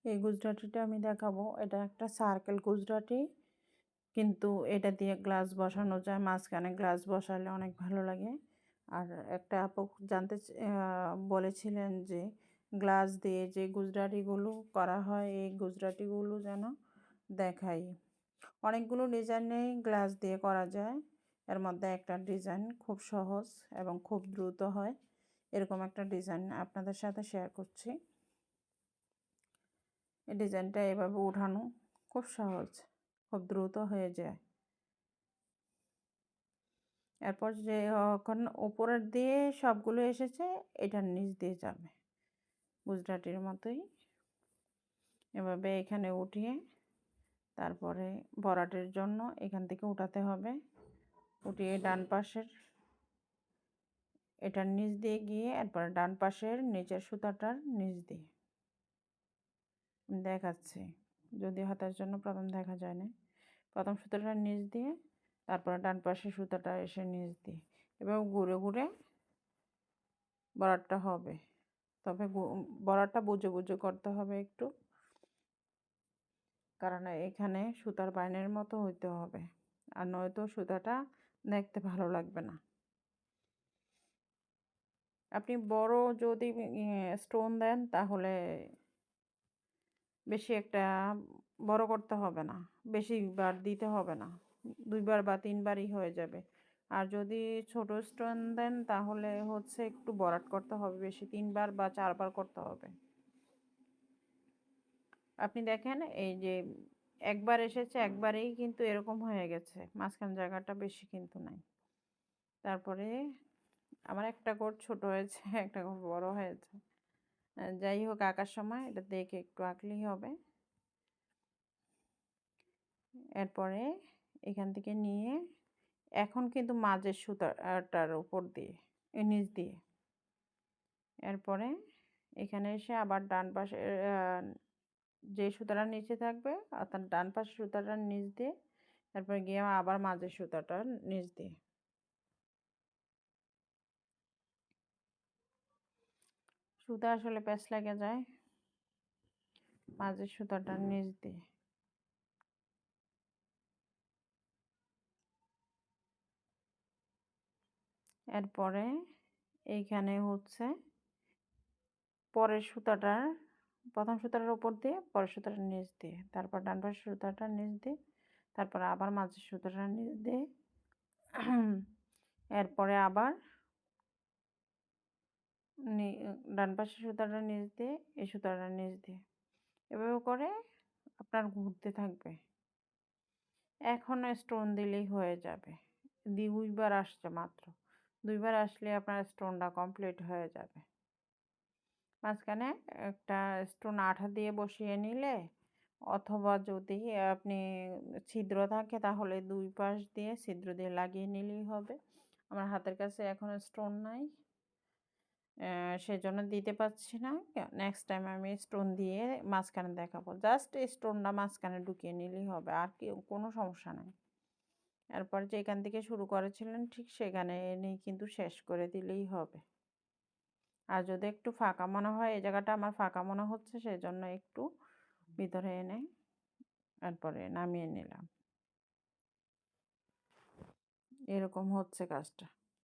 এই গুজরাটিটা আমি দেখাবো। এটা একটা সার্কেল গুজরাটি, কিন্তু এটা দিয়ে গ্লাস বসানো যায়, মাঝখানে গ্লাস বসালে অনেক ভালো লাগে। আর একটা আপু জানতে বলেছিলেন যে গ্লাস দিয়ে যে গুজরাটিগুলো করা হয় এই গুজরাটিগুলো যেন দেখাই। অনেকগুলো ডিজাইনেই গ্লাস দিয়ে করা যায়, এর মধ্যে একটা ডিজাইন খুব সহজ এবং খুব দ্রুত হয়, এরকম একটা ডিজাইন আপনাদের সাথে শেয়ার করছি। এই ডিজাইনটা এভাবে উঠানো খুব সহজ, খুব দ্রুত হয়ে যায়। এরপর যে এখন উপরের দিয়ে সবগুলো এসেছে, এটার নিচ দিয়ে যাবে গুজরাটির মতোই। এভাবে এখানে উঠিয়ে তারপরে ভরাটের জন্য এখান থেকে উঠাতে হবে। উঠিয়ে ডান পাশের এটার নিচ দিয়ে গিয়ে এরপরে ডান পাশের নিচের সুতাটার নিচ দিয়ে দেখাচ্ছি, যদি হাতের জন্য প্রথম দেখা যায় না। প্রথম সুতাটার নিচ দিয়ে তারপরে ডান পাশের সুতাটা এসে নিচ দিয়ে এভাবে ঘুরে ঘুরে বরাটটা হবে। তবে বরাটটা বুঝে বুঝে করতে হবে একটু, কারণ এখানে সুতার বাইনের মতো হইতে হবে, আর নয়তো সুতাটা দেখতে ভালো লাগবে না। আপনি বড় যদি স্টোন দেন তাহলে বেশি একটা বড় করতে হবে না, বেশিবার দিতে হবে না, 2বার বা 3বারই হয়ে যাবে। আর যদি ছোট স্টোন দেন তাহলে হচ্ছে একটু ভরাট করতে হবে, বেশি 3বার বা 4বার করতে হবে। আপনি দেখেন এই যে একবার এসেছে, একবারেই কিন্তু এরকম হয়ে গেছে, মাঝখান জায়গাটা বেশি কিন্তু নাই। তারপরে আমার একটা গোট ছোট হয়েছে, একটা গোট বড় হয়েছে। যাই হোক, আঁকার সময় এটা দেখে একটু আঁকলেই হবে। এরপরে এখান থেকে নিয়ে এখন কিন্তু মাঝের সুতাটার উপর দিয়ে নিচ দিয়ে, এরপরে এখানে এসে আবার ডান পাশে যে সুতাটা নিচে থাকবে অর্থাৎ ডান পাশের সুতাটার নিচ দিয়ে তারপরে গিয়ে আবার মাঝের সুতাটার নিচ দিয়ে। সুতা আসলে প্যাঁচ লেগে যায়, মাঝের সুতাটার নিচ দিয়ে। এরপরে এইখানে হচ্ছে পরের সুতাটার প্রথম সুতাটার উপর দিয়ে পরের সুতাটার নিচ দিয়ে, তারপর ডান পাশের সুতাটার নিচ দিয়ে, তারপর আবার মাঝের সুতাটার নিচ দিয়ে, এরপরে আবার ডান পাশের সুতাটার নিচ দিয়ে এই সুতাটার নিচ দিয়ে, এভাবে করে আপনার ঘুরতে থাকবে। এখন স্টোন দিলেই হয়ে যাবে। 2বার আসছে মাত্র, 2বার আসলে আপনার স্টোনটা কমপ্লিট হয়ে যাবে। মাঝখানে একটা স্টোন আঠা দিয়ে বসিয়ে নিলে, অথবা যদি আপনি ছিদ্র থাকে তাহলে 2 পাশ দিয়ে ছিদ্র দিয়ে লাগিয়ে নিলেই হবে। আমার হাতের কাছে এখনো স্টোন নাই, সেজন্য দিতে পারছি না। নেক্সট টাইম আমি স্টোন দিয়ে মাঝখানে দেখাবো, জাস্ট স্টোনটা মাঝখানে ঢুকিয়ে নিলেই হবে, আর কি কোনো সমস্যা নাই। এরপর যে এখান থেকে শুরু করেছিলেন ঠিক সেখানে এনেই কিন্তু শেষ করে দিলেই হবে। আর যদি একটু ফাঁকা মনে হয়, এই জায়গাটা আমার ফাঁকা মনে হচ্ছে, সেজন্য একটু ভিতরে এনে এরপরে নামিয়ে নিলাম। এরকম হচ্ছে কাজটা।